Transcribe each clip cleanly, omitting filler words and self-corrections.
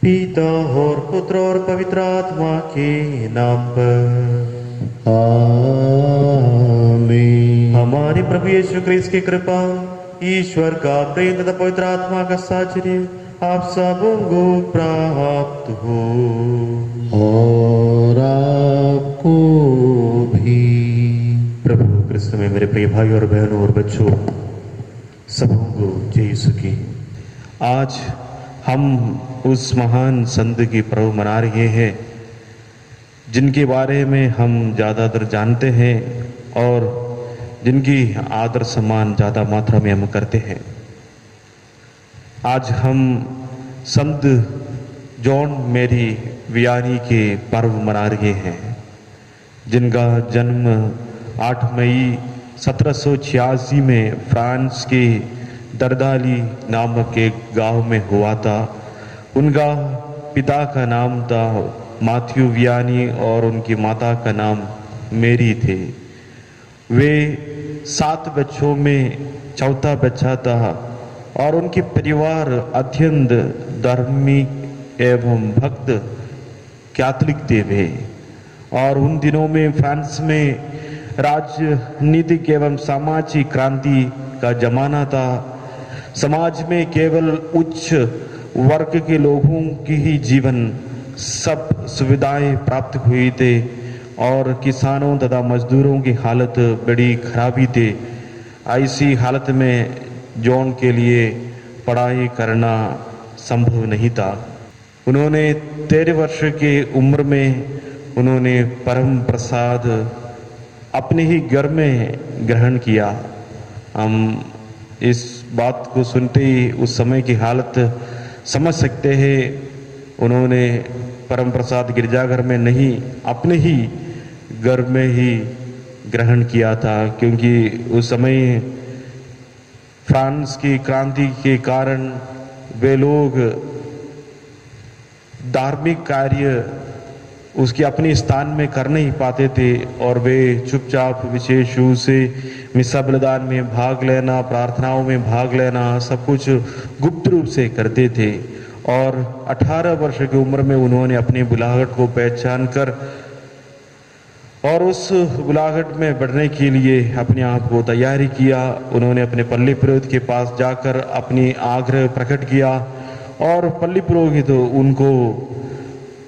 पिता और पुत्र और पवित्र आत्मा के नाम पर आमीन। हमारे प्रभु यीशु क्रिस्त की कृपा, ईश्वर का प्रेम तथा पवित्र आत्मा का साचर्य आप सबों को प्राप्त हो। और आपको भी। प्रभु क्रिस्त में मेरे प्रिय भाई और बहनों और बच्चों, सबों को जय यीशु की। आज हम उस महान संत की पर्व मना रहे हैं जिनके बारे में हम ज़्यादातर जानते हैं और जिनकी आदर सम्मान ज़्यादा मात्रा में हम करते हैं। आज हम संत जॉन मैरी वियानी के पर्व मना रहे हैं, जिनका जन्म 8 मई 1786 में फ्रांस के दरदाली नामक एक गांव में हुआ था। उनका पिता का नाम था माथ्यू वियानी और उनकी माता का नाम मेरी थे। वे 7 बच्चों में चौथा बच्चा था और उनके परिवार अत्यंत धार्मिक एवं भक्त कैथोलिक थे वे। और उन दिनों में फ्रांस में राजनीतिक एवं सामाजिक क्रांति का जमाना था। समाज में केवल उच्च वर्ग के लोगों की ही जीवन सब सुविधाएं प्राप्त हुई थे और किसानों तथा मजदूरों की हालत बड़ी खराबी थी। ऐसी हालत में जॉन के लिए पढ़ाई करना संभव नहीं था। उन्होंने 13 वर्ष की उम्र में उन्होंने परम प्रसाद अपने ही घर में ग्रहण किया। हम इस बात को सुनते ही उस समय की हालत समझ सकते हैं। उन्होंने परम प्रसाद गिरजाघर में नहीं, अपने ही घर में ही ग्रहण किया था, क्योंकि उस समय फ्रांस की क्रांति के कारण वे लोग धार्मिक कार्य उसके अपने स्थान में कर नहीं पाते थे और वे चुपचाप विशेष रूप से मिसा बलिदान में भाग लेना, प्रार्थनाओं में भाग लेना, सब कुछ गुप्त रूप से करते थे। और 18 वर्ष की उम्र में उन्होंने अपनी बुलाहट को पहचान कर और उस बुलाहट में बढ़ने के लिए अपने आप को तैयारी किया। उन्होंने अपने पल्ली पुरोहित के पास जाकर अपनी आग्रह प्रकट किया और पल्ली पुरोहित उनको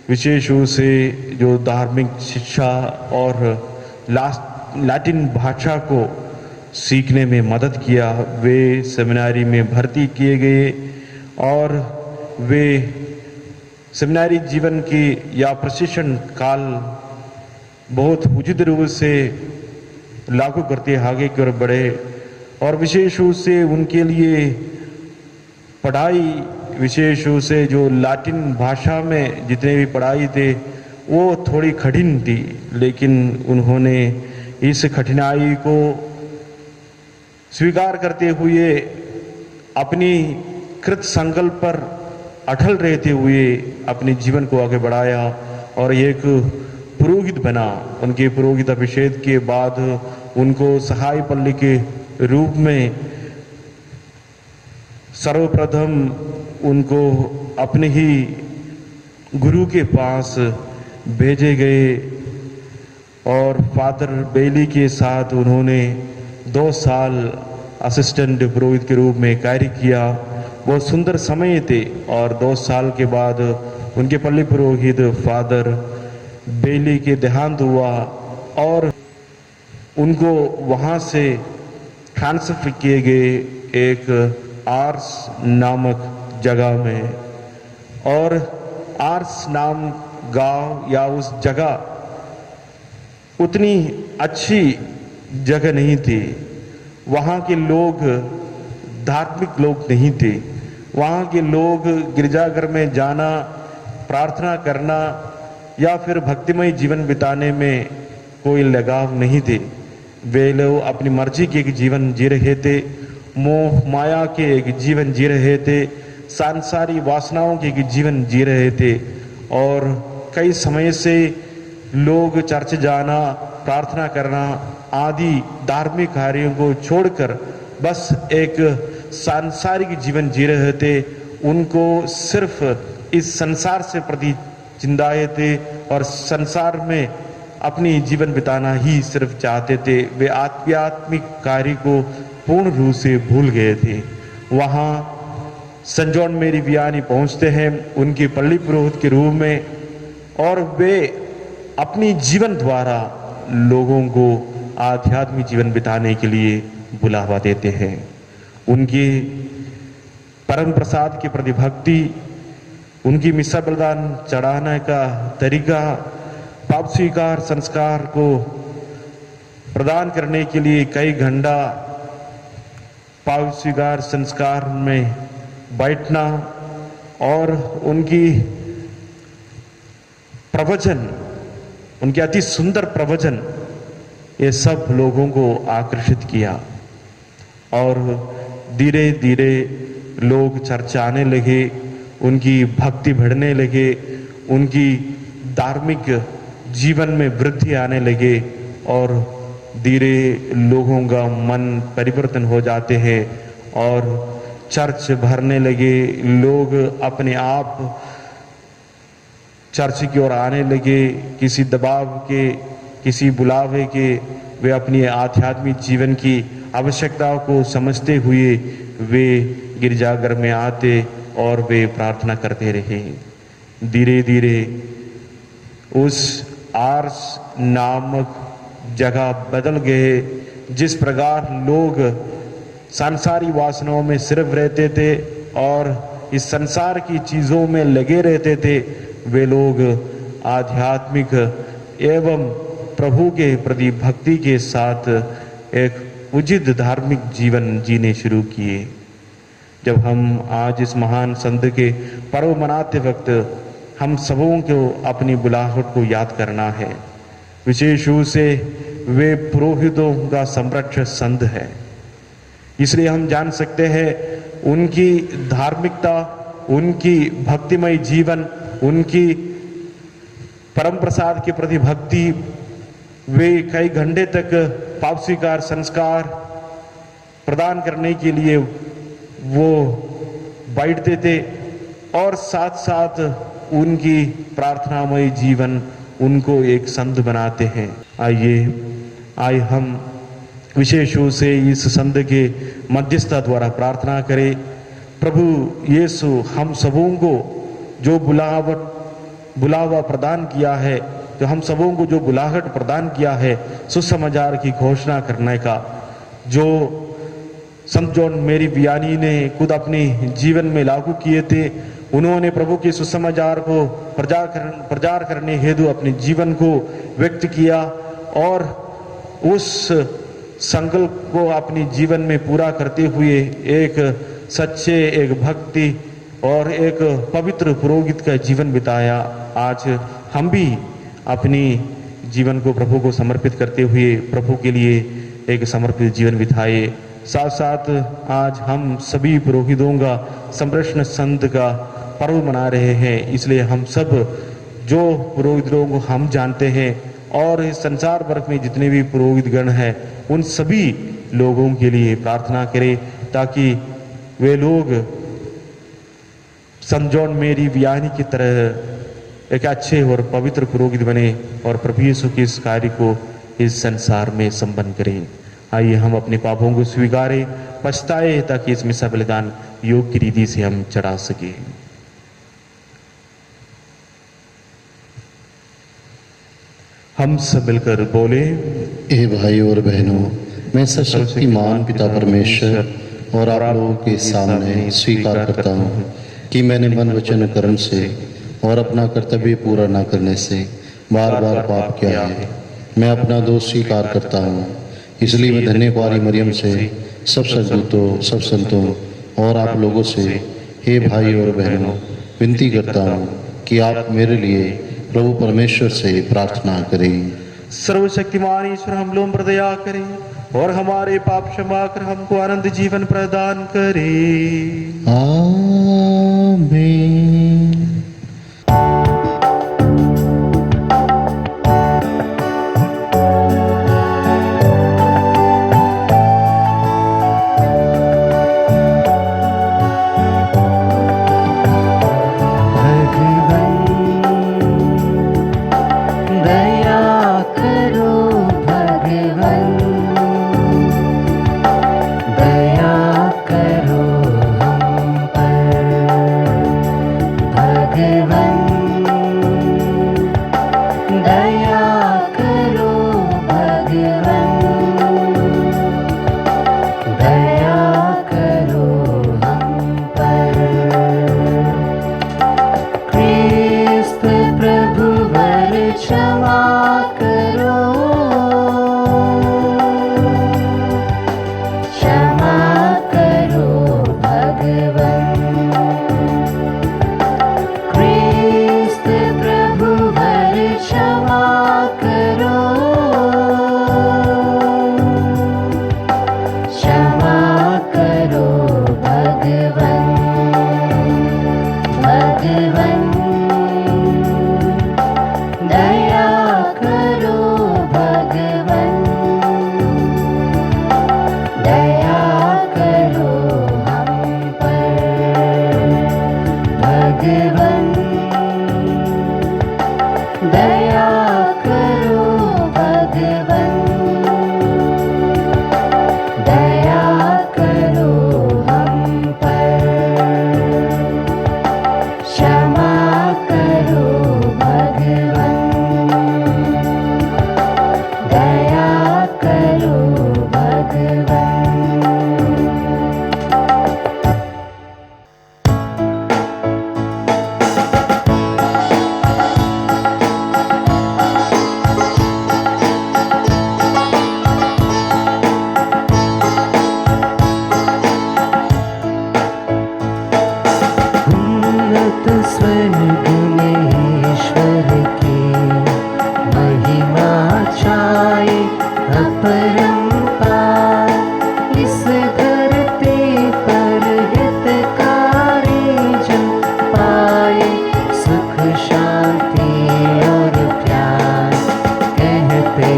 विशेष रूप से जो धार्मिक शिक्षा और लैटिन भाषा को सीखने में मदद किया। वे सेमिनारी में भर्ती किए गए और वे सेमिनारी जीवन की या प्रशिक्षण काल बहुत उचित रूप से लागू करते आगे की ओर बढ़े। और विशेष रूप से उनके लिए पढ़ाई, विशेष रूप से जो लैटिन भाषा में जितने भी पढ़ाई थे वो थोड़ी कठिन थी, लेकिन उन्होंने इस कठिनाई को स्वीकार करते हुए अपनी कृत संकल्प पर अटल रहते हुए अपने जीवन को आगे बढ़ाया और एक पुरोहित बना। उनके पुरोहित अभिषेक के बाद उनको सहाय पल्ली के रूप में सर्वप्रथम उनको अपने ही गुरु के पास भेजे गए और फादर बेली के साथ उन्होंने 2 साल असिस्टेंट पुरोहित के रूप में कार्य किया। बहुत सुंदर समय थे और 2 साल के बाद उनके पल्ली पुरोहित फादर बेली के देहांत हुआ और उनको वहाँ से ट्रांसफर किए गए एक आर्स नामक जगह में। और आर्स नाम गांव या उस जगह उतनी अच्छी जगह नहीं थी। वहाँ के लोग धार्मिक लोग नहीं थे। वहाँ के लोग गिरजाघर में जाना, प्रार्थना करना या फिर भक्तिमय जीवन बिताने में कोई लगाव नहीं थे। वे लोग अपनी मर्जी के एक जीवन जी रहे थे, मोह माया के एक जीवन जी रहे थे, सांसारिक वासनाओं के एक जीवन जी रहे थे। और कई समय से लोग चर्च जाना, प्रार्थना करना आदि धार्मिक कार्यों को छोड़कर बस एक सांसारिक जीवन जी रहे थे। उनको सिर्फ इस संसार से प्रति चिंदाए थे और संसार में अपनी जीवन बिताना ही सिर्फ चाहते थे। वे आध्यात्मिक कार्य को पूर्ण रूप से भूल गए थे। वहाँ संत जॉन मेरी वियानी पहुँचते हैं उनके पल्ली पुरोहित के रूप में, और वे अपनी जीवन द्वारा लोगों को आध्यात्मिक जीवन बिताने के लिए बुलावा देते हैं। उनके परम प्रसाद के प्रति भक्ति, उनकी मिसा बलिदान चढ़ाने का तरीका, पाप स्वीकार संस्कार को प्रदान करने के लिए कई घंटा पाप स्वीकार संस्कार में बैठना, और उनकी प्रवचन, उनके अति सुंदर प्रवचन, ये सब लोगों को आकर्षित किया। और धीरे धीरे लोग चर्चा आने लगे, उनकी भक्ति बढ़ने लगे, उनकी धार्मिक जीवन में वृद्धि आने लगे, और धीरे लोगों का मन परिवर्तन हो जाते हैं और चर्च भरने लगे। लोग अपने आप चर्च की ओर आने लगे, किसी दबाव के, किसी बुलावे के। वे अपनी आध्यात्मिक जीवन की आवश्यकताओं को समझते हुए वे गिरजाघर में आते और वे प्रार्थना करते रहे। धीरे धीरे उस आर्स नामक जगह बदल गए। जिस प्रकार लोग सांसारिक वासनाओं में सिर्फ रहते थे और इस संसार की चीज़ों में लगे रहते थे, वे लोग आध्यात्मिक एवं प्रभु के प्रति भक्ति के साथ एक उचित धार्मिक जीवन जीने शुरू किए। जब हम आज इस महान संत के पर्व मनाते वक्त हम सबों को अपनी बुलाहट को याद करना है। विशेष रूप से वे पुरोहितों का संरक्षक संत है, इसलिए हम जान सकते हैं उनकी धार्मिकता, उनकी भक्तिमय जीवन, उनकी परम प्रसाद के प्रति भक्ति। वे कई घंटे तक पाप स्वीकार संस्कार प्रदान करने के लिए वो बैठते थे, और साथ साथ उनकी प्रार्थनामय जीवन उनको एक संत बनाते हैं। आइए हम विशेष रूप से इस संत के मध्यस्थता द्वारा प्रार्थना करें। प्रभु यीशु हम सबों को जो बुलावा प्रदान किया है, जो हम सबों को जो बुलाहट प्रदान किया है सुसमाचार की घोषणा करने का, जो संत जॉन मेरी वियानी ने खुद अपने जीवन में लागू किए थे। उन्होंने प्रभु के सुसमाचार को प्रचार करने हेतु अपने जीवन को व्यक्त किया, और उस संकल्प को अपने जीवन में पूरा करते हुए एक सच्चे, एक भक्ति और एक पवित्र पुरोहित का जीवन बिताया। आज हम भी अपनी जीवन को प्रभु को समर्पित करते हुए प्रभु के लिए एक समर्पित जीवन बिताए। साथ साथ आज हम सभी पुरोहितों का संप्रश्न संत का पर्व मना रहे हैं, इसलिए हम सब जो पुरोहितों को हम जानते हैं और इस संसार भर में जितने भी पुरोहित गण हैं उन सभी लोगों के लिए प्रार्थना करें, ताकि वे लोग संत जॉन मेरी वियानी की तरह एक अच्छे और पवित्र पुरोहित बने और प्रभु यीशु के इस कार्य को इस संसार में संपन्न करें। आइए हम अपने पापों को स्वीकारें, पछताए, ताकि इस मिसा बलिदान योग की रीति से हम चढ़ा सके। हम सब मिलकर बोले, हे भाइयों और बहनों, मैं सर्वशक्तिमान पिता परमेश्वर और आप लोगों के सामने स्वीकार करता हूँ कि मैंने मन वचन कर्म से और अपना कर्तव्य पूरा न करने से बार बार पाप किया है। मैं अपना दोष स्वीकार करता हूँ, इसलिए मैं धन्य कुंवारी मरियम से, सब सद्दूतों, सब संतों और आप लोगों से, हे भाइयों और बहनों, विनती करता हूँ कि आप मेरे लिए प्रभु परमेश्वर से प्रार्थना करें। सर्वशक्तिमान ईश्वर हम लोगों पर दया करें और हमारे पाप क्षमा कर हमको आनंद जीवन प्रदान करे। आमीन। युग में ईश्वर की महिमा छाए अपरंपार। इस धरती पर हितकारी जन पाए सुख शांति और प्यार। कहते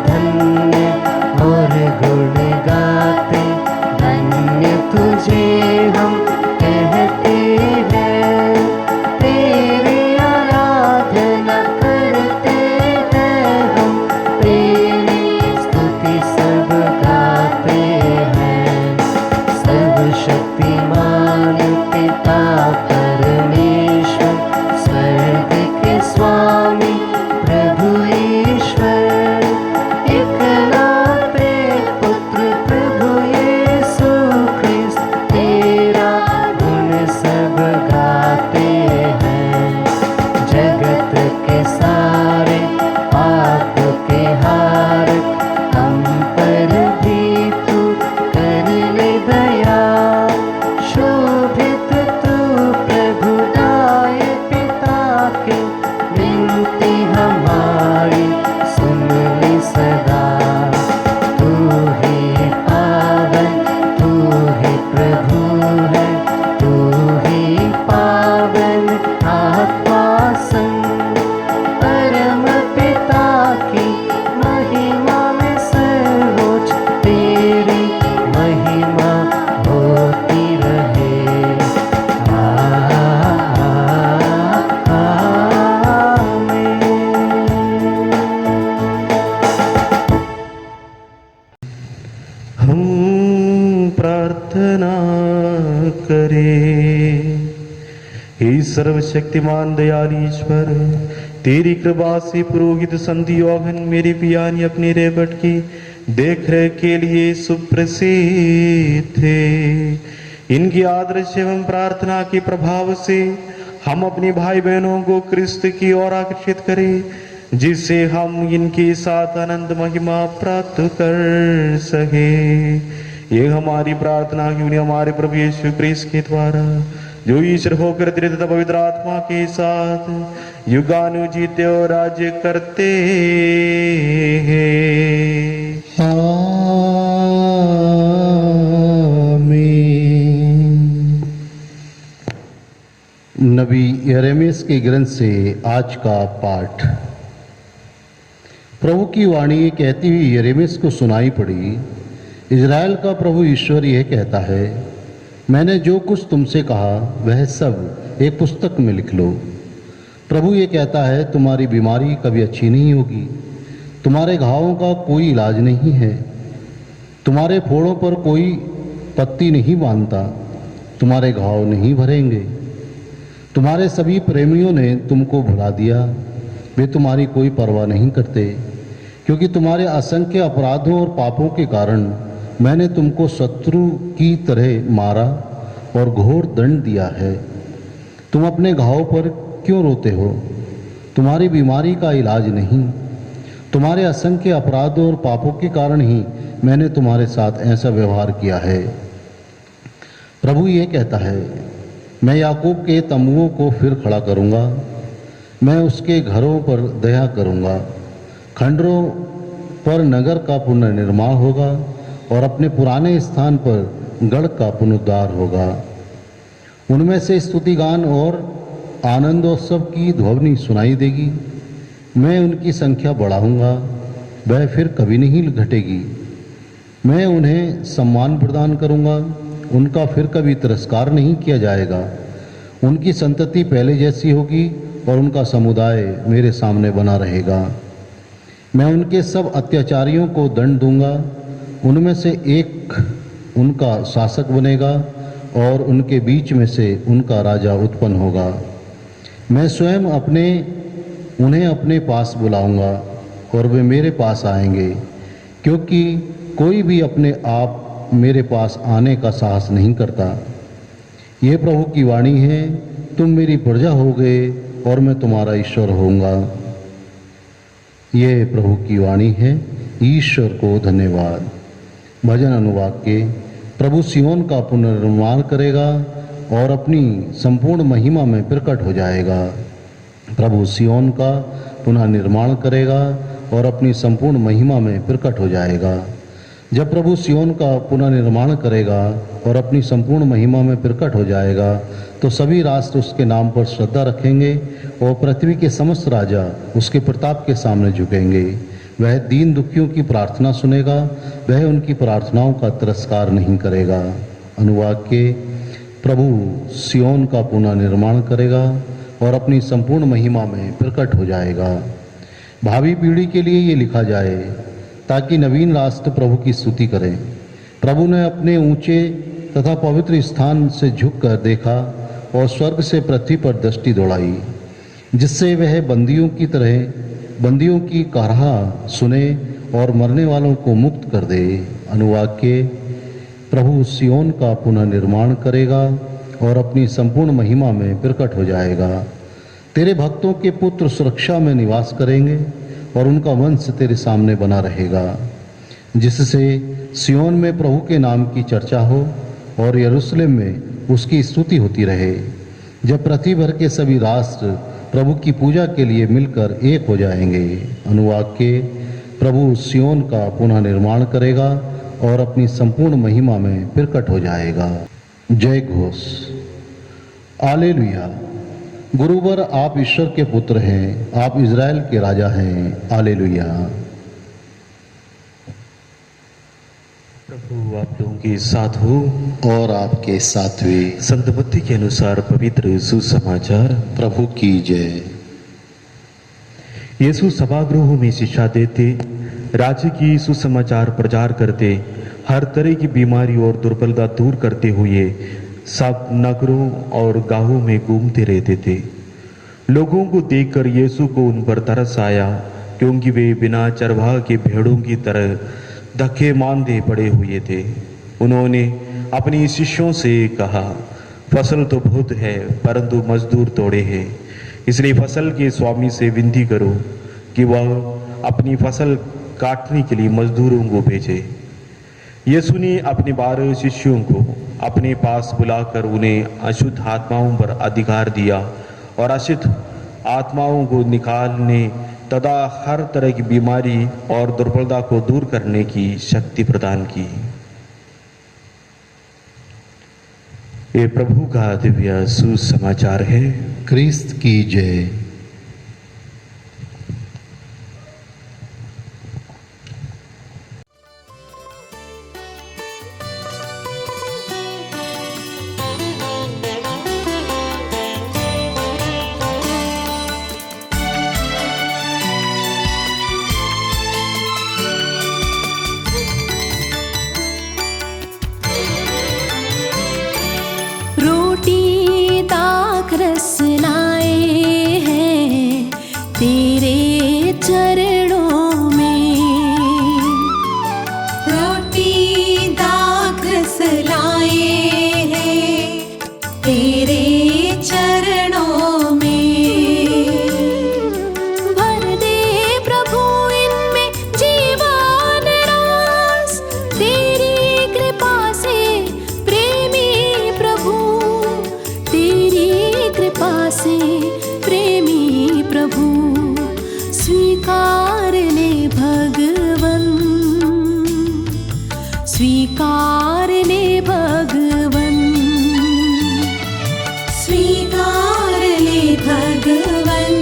धन्य और गुण गाते धन्य तुझे हम कहते हैं। तेरी आराधना करते हैं हम, तेरी स्तुति सब गाते हैं। सर्वशक्तिमान पिता परमेश्वर, स्वर्ग के स्वामी प्रभु ईश्वर, एकनाथे पुत्र प्रभु यीशु ख्रिस्त, तेरा गुण सब गाते हैं। जगत के सारे पाप के हारक, हम पर भी तू कर ले दया। शोभित तू प्रभु दाय पिता के, विनती हमारी सुन ले सदा। तू ही पावन, तू ही प्रभु है, तू ही पावन आत्मा संग। परम पिता की महिमा में सर्वोच्च तेरी महिमा होती रहे। हम प्रार्थना करें। हे सर्वशक्तिमान दयालु ईश्वर, तेरी कृपा से पुरोहित संत योहन मेरी पियानी अपनी रेबट की देख रेख के लिए सुप्रसिद्ध थे। इनकी आदर्श एवं प्रार्थना के प्रभाव से हम अपने भाई बहनों को क्रिस्त की ओर आकर्षित करें, जिससे हम इनके साथ आनंद महिमा प्राप्त कर सके। ये हमारी प्रार्थना क्यों हमारे प्रभु यीशु क्रिस्त के द्वारा, जो ईश्वर होकर तेरे तथा पवित्र आत्मा के साथ युगानुजीत और राज्य करते हैं। आमीन। नबी यिर्मयाह के ग्रंथ से आज का पाठ। प्रभु की वाणी कहती हुई यिर्मयाह को सुनाई पड़ी। इज़राइल का प्रभु ईश्वर यह कहता है, मैंने जो कुछ तुमसे कहा वह सब एक पुस्तक में लिख लो। प्रभु ये कहता है, तुम्हारी बीमारी कभी अच्छी नहीं होगी, तुम्हारे घावों का कोई इलाज नहीं है, तुम्हारे फोड़ों पर कोई पत्ती नहीं बांधता, तुम्हारे घाव नहीं भरेंगे। तुम्हारे सभी प्रेमियों ने तुमको भुला दिया, वे तुम्हारी कोई परवाह नहीं करते, क्योंकि तुम्हारे असंख्य अपराधों और पापों के कारण मैंने तुमको शत्रु की तरह मारा और घोर दंड दिया है। तुम अपने घाव पर क्यों रोते हो? तुम्हारी बीमारी का इलाज नहीं, तुम्हारे असंख्य अपराधों और पापों के कारण ही मैंने तुम्हारे साथ ऐसा व्यवहार किया है। प्रभु ये कहता है, मैं याकूब के तंबुओं को फिर खड़ा करूँगा, मैं उसके घरों पर दया करूँगा। खंडरों पर नगर का पुनर्निर्माण होगा और अपने पुराने स्थान पर गढ़ का पुनरुद्धार होगा। उनमें से स्तुतिगान और आनंदोत्सव की ध्वनि सुनाई देगी। मैं उनकी संख्या बढ़ाऊंगा, वह फिर कभी नहीं घटेगी। मैं उन्हें सम्मान प्रदान करूंगा, उनका फिर कभी तिरस्कार नहीं किया जाएगा। उनकी संतति पहले जैसी होगी और उनका समुदाय मेरे सामने बना रहेगा। मैं उनके सब अत्याचारियों को दंड दूंगा, उनमें से एक उनका शासक बनेगा और उनके बीच में से उनका राजा उत्पन्न होगा। मैं स्वयं उन्हें अपने पास बुलाऊंगा और वे मेरे पास आएंगे, क्योंकि कोई भी अपने आप मेरे पास आने का साहस नहीं करता। ये प्रभु की वाणी है, तुम मेरी प्रजा होगे और मैं तुम्हारा ईश्वर होऊंगा। ये प्रभु की वाणी है। ईश्वर को धन्यवाद। भजन अनुवाद के। प्रभु सियोन का पुनर्निर्माण करेगा और अपनी संपूर्ण महिमा में प्रकट हो जाएगा। प्रभु सियोन का पुनः निर्माण करेगा और अपनी संपूर्ण महिमा में प्रकट हो जाएगा। जब प्रभु सियोन का पुनः निर्माण करेगा और अपनी संपूर्ण महिमा में प्रकट हो जाएगा तो सभी राष्ट्र उसके नाम पर श्रद्धा रखेंगे और पृथ्वी के समस्त राजा उसके प्रताप के सामने झुकेंगे। वह दीन दुखियों की प्रार्थना सुनेगा, वह उनकी प्रार्थनाओं का तिरस्कार नहीं करेगा। अनुवाद के प्रभु सियोन का पुनः निर्माण करेगा और अपनी संपूर्ण महिमा में प्रकट हो जाएगा। भावी पीढ़ी के लिए ये लिखा जाए ताकि नवीन राष्ट्र प्रभु की स्तुति करें। प्रभु ने अपने ऊंचे तथा पवित्र स्थान से झुककर देखा और स्वर्ग से पृथ्वी पर दृष्टि दौड़ाई, जिससे वह बंदियों की कराह सुने और मरने वालों को मुक्त कर दे। अनुवाद के प्रभु सियोन का पुनः निर्माण करेगा और अपनी संपूर्ण महिमा में प्रकट हो जाएगा। तेरे भक्तों के पुत्र सुरक्षा में निवास करेंगे और उनका वंश तेरे सामने बना रहेगा, जिससे सियोन में प्रभु के नाम की चर्चा हो और यरूशलेम में उसकी स्तुति होती रहे। जब पृथ्वी भर के सभी राष्ट्र प्रभु की पूजा के लिए मिलकर एक हो जाएंगे। अनुवाद के प्रभु सियोन का पुनः निर्माण करेगा और अपनी संपूर्ण महिमा में प्रकट हो जाएगा। जय घोष। हालेलुया। गुरुवर, आप ईश्वर के पुत्र हैं, आप इज़राइल के राजा हैं। हालेलुया। प्रभु आप लोगों के साथ हो और आपके साथ भी। संत मत्ती के अनुसार पवित्र सुसमाचार। प्रभु की जय। यीशु सभागृहों में शिक्षा देते, राज्य की सुसमाचार प्रचार करते, हर तरह की बीमारी और दुर्बलता दूर करते हुए सब नगरों और गांवों में घूमते रहते थे। लोगों को देखकर यीशु को उन पर तरस आया, क्योंकि वे बिना चरवाह के भेड़ों की तरह धक्के मांदे पड़े हुए थे। उन्होंने अपने शिष्यों से कहा, फसल तो बहुत है परंतु मजदूर थोड़े हैं, इसलिए फसल के स्वामी से विनती करो कि वह अपनी फसल काटने के लिए मजदूरों को भेजे। यीशु ने अपने 12 शिष्यों को अपने पास बुलाकर उन्हें अशुद्ध आत्माओं पर अधिकार दिया और अशुद्ध आत्माओं को निकालने तथा हर तरह की बीमारी और दुर्बलता को दूर करने की शक्ति प्रदान की। ये प्रभु का दिव्य सुसमाचार है। क्रिस्त की जय। स्वीकार ले भगवन, स्वीकार ले भगवन,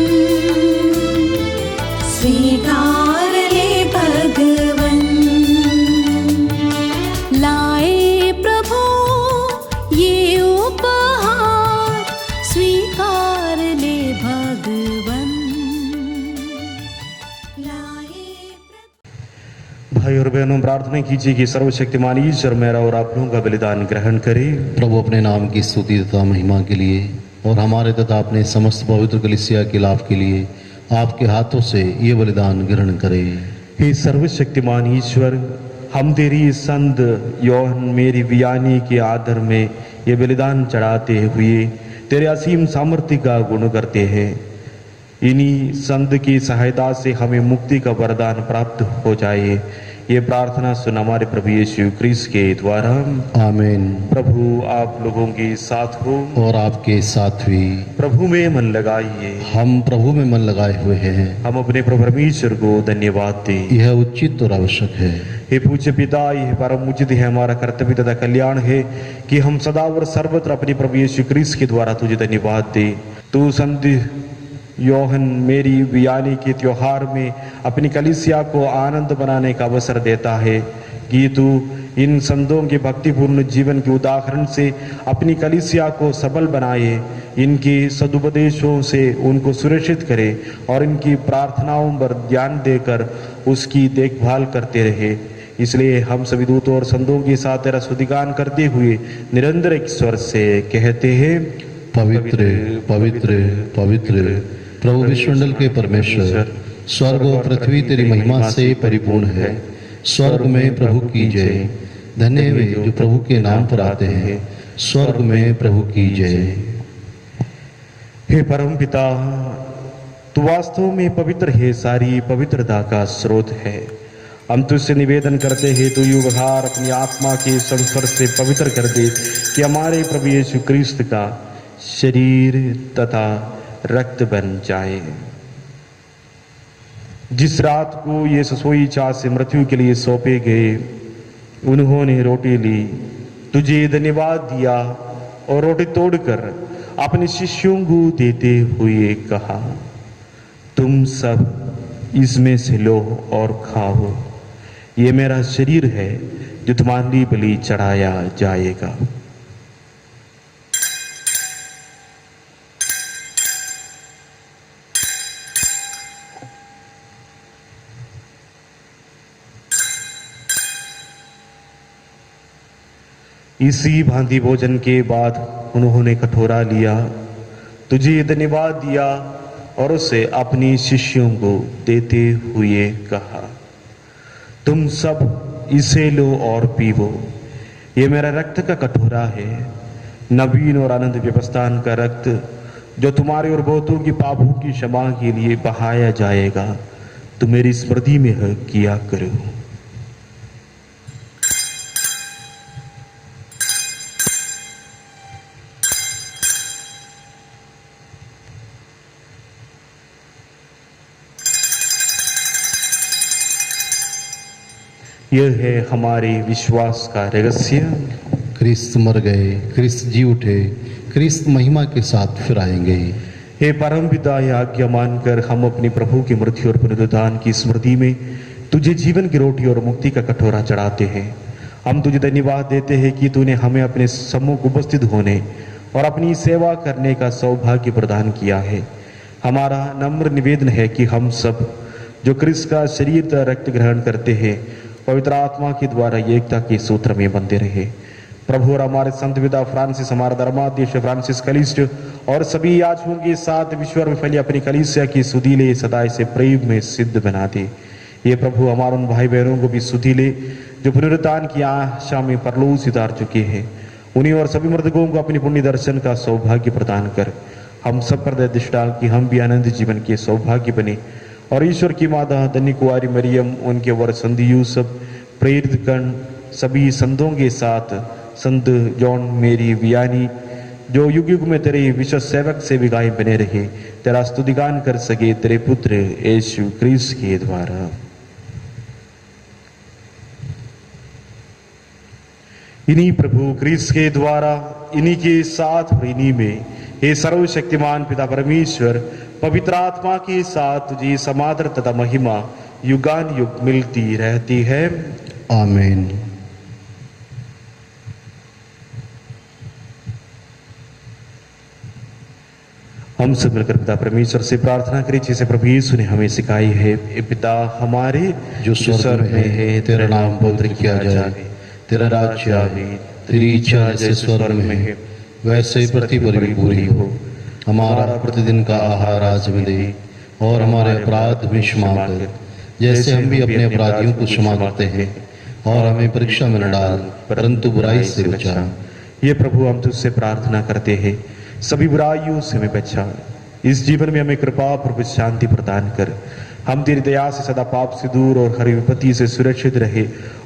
स्वीकार ले भगवन। लाए प्रभु ये उपहार, स्वीकार ले भगवन। भाई और बहनों, प्रार्थना कीजिए कि सर्वशक्तिमान ईश्वर मेरा और आप लोगों का बलिदान ग्रहण करे। प्रभु अपने नाम की स्तुति तथा महिमा के लिए और हमारे तथा अपने समस्त पवित्र कलीसिया के लाभ के लिए आपके हाथों से ये बलिदान ग्रहण करे। हे सर्वशक्तिमान ईश्वर, हम तेरी संत योहन मेरी वियानी के आदर में ये बलिदान चढ़ाते हुए तेरे असीम सामर्थ्य का गुण करते हैं। इन्हीं संत की सहायता से हमें मुक्ति का वरदान प्राप्त हो जाए। ये प्रार्थना सुन हमारे प्रभु यीशु क्रिस्त के द्वारा। आमीन। प्रभु आप लोगों के साथ हो और आपके साथ भी। प्रभु में मन लगाइए। हम प्रभु में मन लगाए हुए हैं। हम अपने प्रभु परमेश्वर को धन्यवाद दें। यह उचित और आवश्यक है। हे पूज्य पिता, यह परम उचित है, हमारा कर्तव्य तथा कल्याण है कि हम सदा और सर्वत्र अपने प्रभु यीशु क्रिस्त के द्वारा तुझे धन्यवाद दें। तू संत योहन मेरी वियानी के त्योहार में अपनी कलीसिया को आनंद बनाने का अवसर देता है कि तू इन संतों के भक्तिपूर्ण जीवन के उदाहरण से अपनी कलीसिया को सबल बनाए, इनके सदुपदेशों से उनको सुरक्षित करे और इनकी प्रार्थनाओं पर ध्यान देकर उसकी देखभाल करते रहे। इसलिए हम सभी दूतों और संतों के साथ तेरा स्तुतिगान करते हुए निरंतर एक स्वर से कहते हैं, पवित्र पवित्र पवित्र प्रभु विश्वमंडल के परमेश्वर, स्वर्ग और पृथ्वी तेरी महिमा से परिपूर्ण है। स्वर्ग में प्रभु की जय। धन्य वे जो प्रभु के नाम पर आते हैं। स्वर्ग में प्रभु की जय। हे परम पिता, तू वास्तव में पवित्र है, सारी पवित्रता का स्रोत है। हम तुझसे निवेदन करते हैं, तू युगहार अपनी आत्मा के संस्पर्श से पवित्र कर दे कि हमारे प्रभु यीशु क्रिस्त का शरीर तथा रक्त बन जाए। जिस रात को ये सोई चाह से मृत्यु के लिए सौंपे गए, उन्होंने रोटी ली, तुझे धन्यवाद दिया और रोटी तोड़कर अपने शिष्यों को देते हुए कहा, तुम सब इसमें से लो और खाओ, ये मेरा शरीर है जो तुम्हारे लिए बलि चढ़ाया जाएगा। इसी भांति भोजन के बाद उन्होंने कटोरा लिया, तुझे धन्यवाद दिया और उसे अपनी शिष्यों को देते हुए कहा, तुम सब इसे लो और पीवो, ये मेरा रक्त का कटोरा है, नवीन और आनंद व्यवस्थान का रक्त जो तुम्हारे और बहुतों की पापों की क्षमा के लिए बहाया जाएगा। तुम मेरी स्मृति में किया करो। यह है हमारे विश्वास का रहस्य। क्रिस्त मर गए, क्रिस्त जी उठे, क्रिस्त महिमा के साथ फिर आएंगे। हे परम पिता, यह आज्ञा मानकर हम अपने प्रभु की मृत्यु और पुनरुत्थान की स्मृति में तुझे जीवन की रोटी और मुक्ति का कटोरा चढ़ाते हैं। हम तुझे धन्यवाद देते हैं कि तूने हमें अपने सम्मुख उपस्थित होने और अपनी सेवा करने का सौभाग्य प्रदान किया है। हमारा नम्र निवेदन है कि हम सब जो क्रिस्त का शरीर तथा रक्त ग्रहण करते हैं, पवित्र आत्मा के द्वारा एकता के सूत्र में बंधे रहे। प्रभु और हमारे संत पिता फ्रांसिस, हमारा धर्माध्यक्ष फ्रांसिस कलिस्ट और सभी याजकों के साथ विश्व में फैली अपनी कलीसिया की सुधीले सदाई से प्रेम में सिद्ध बना दे। ये प्रभु हमारे उन भाई बहनों को भी सुधीले जो पुनरुत्थान की आशा में परलोक सिधार चुके हैं, उन्हीं और सभी मृतकों को अपनी पुण्य दर्शन का सौभाग्य प्रदान कर हम सब पर दृष्टि डाल कि हम भी आनंद जीवन के सौभाग्य बने और ईश्वर की माता धन्य कुंवारी मरियम, उनके वर संत यूसुफ, प्रेरित कर्ण, सभी संतों के साथ संत जॉन मेरी वियानी जो युग युग में तेरे विश्व सेवक से विगाई बने रहे, तेरा स्तुतिगान कर सके तेरे पुत्र यीशु क्रिस्त के द्वारा। इन्हीं प्रभु क्रिस्त के द्वारा, इन्हीं के साथ और इन्हीं में हे सर्वशक्तिमान पिता परमेश्वर, पवित्र आत्मा के साथ तुझे समादर तथा महिमा युगान युग मिलती रहती है। आमीन। हम सब मिलकर पिता परमेश्वर से प्रार्थना करें जैसे प्रभु यीशु ने हमें सिखाई है। हे पिता हमारे जो स्वर्ग में है, तेरा नाम पवित्र किया जाए, तेरा राज्य आवे, तेरी इच्छा जैसे स्वर्ग में है वैसे पृथ्वी पर भी पूरी हो। हमारा प्रतिदिन का आहार आज हमें दे और हमारे अपराध भी क्षमा कर जैसे हम भी अपने अपराधियों को क्षमा करते हैं, और हमें परीक्षा में न डाल परंतु बुराई से बचा। ये प्रभु हम तुझसे प्रार्थना करते हैं, सभी बुराइयों से हमें बचा, इस जीवन में हमें कृपा प्रभु शांति प्रदान कर, हम तेरी दया से सदा पाप से दूर और हर विपत्ति से सुरक्षित रहे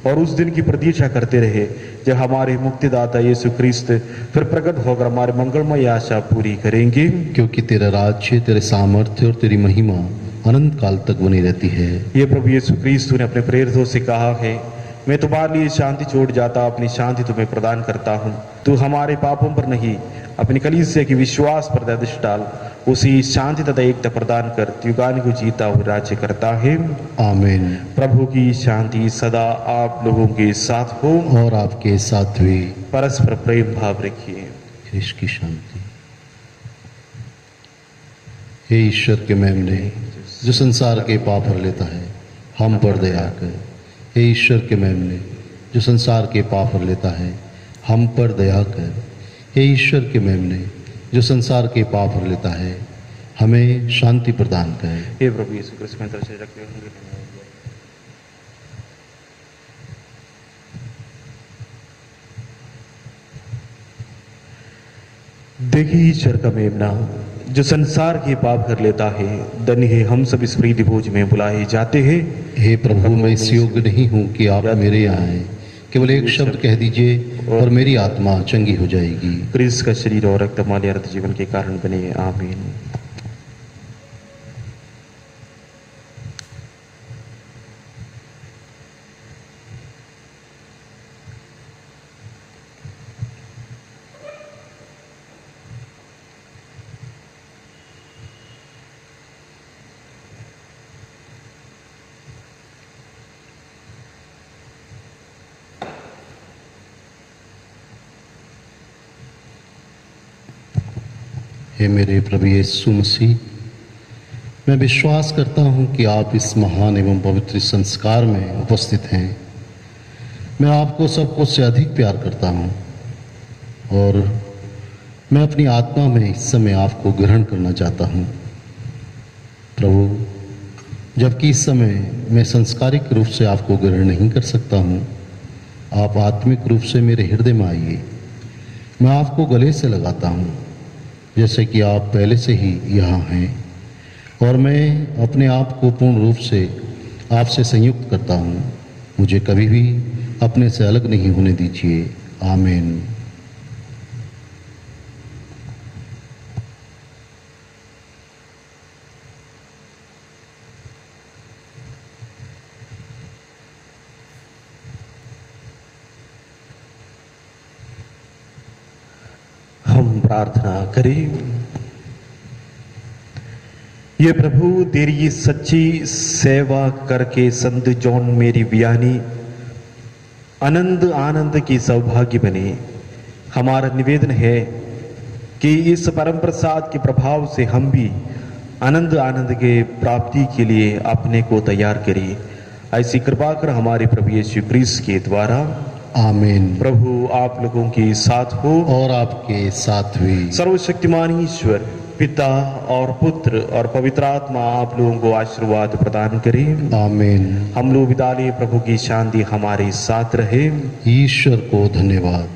और उस दिन की प्रतीक्षा करते रहे जब हमारे मुक्तिदाता यीशु ख्रिस्त फिर प्रकट होकर हमारे मंगलमय आशा पूरी करेंगे। क्योंकि तेरा राज्य, तेरे सामर्थ्य और तेरी महिमा अनंत काल तक बनी रहती है। ये प्रभु यीशु ख्रिस्त ने अपने प्रेरितों से कहा है, मैं तुम्हारे लिए शांति छोड़ जाता, अपनी शांति तुम्हें प्रदान करता हूँ। तू हमारे पापों पर नहीं, अपनी कलीसिया की विश्वास पर दृष्टि डाल, उसी शांति तथा एकता प्रदान कर युगान को जीता हुआ राज्य करता है। आमीन। प्रभु की शांति सदा आप लोगों के साथ हो और आपके साथ भी। परस्पर प्रेम भाव रखिए। ख्रिस्त की शांति। हे ईश्वर के मेमने, जो संसार के पाप हर लेता है, हम पर दया कर। हे ईश्वर के मेमने, जो संसार के पाप हर लेता है, हम पर दया कर। हे ईश्वर के मेमने, जो संसार के पाप हर लेता है, हमें शांति प्रदान कर। हे प्रभु यीशु क्रिस्त में तरस रखते होंगे। देखिए ईश्वर का मेमना, जो संसार के पाप कर लेता है, धन्य है हम सब इस प्रीति भोज में बुलाए जाते हैं। हे प्रभु, मैं इस योग्य नहीं हूँ कि आप मेरे यहाँ आए, केवल एक शब्द कह दीजिए और मेरी आत्मा चंगी हो जाएगी। क्रिस्त का शरीर और रक्त हमारे अर्थ जीवन के कारण बने। आमीन। हे मेरे प्रभु यीशु मसीह, मैं विश्वास करता हूँ कि आप इस महान एवं पवित्र संस्कार में उपस्थित हैं। मैं आपको सबको से अधिक प्यार करता हूँ और मैं अपनी आत्मा में इस समय आपको ग्रहण करना चाहता हूँ। प्रभु, जबकि इस समय मैं संस्कारिक रूप से आपको ग्रहण नहीं कर सकता हूँ, आप आत्मिक रूप से मेरे हृदय में आइए। मैं आपको गले से लगाता हूँ जैसे कि आप पहले से ही यहाँ हैं और मैं अपने आप को पूर्ण रूप से आपसे संयुक्त करता हूँ। मुझे कभी भी अपने से अलग नहीं होने दीजिए। आमीन। हम प्रार्थना करें। ये प्रभु, तेरी सच्ची सेवा करके संत जॉन मेरी वियानी आनंद आनंद की सौभाग्य बने। हमारा निवेदन है कि इस परम प्रसाद के प्रभाव से हम भी आनंद आनंद के प्राप्ति के लिए अपने को तैयार करें। ऐसी कृपा कर हमारे प्रभु यीशु क्रिस्त के द्वारा। आमीन। प्रभु आप लोगों के साथ हो और आपके साथ भी। सर्वशक्तिमान ईश्वर पिता और पुत्र और पवित्र आत्मा आप लोगों को आशीर्वाद प्रदान करें। आमीन। हम लोग विदा लें। प्रभु की शांति हमारे साथ रहे। ईश्वर को धन्यवाद।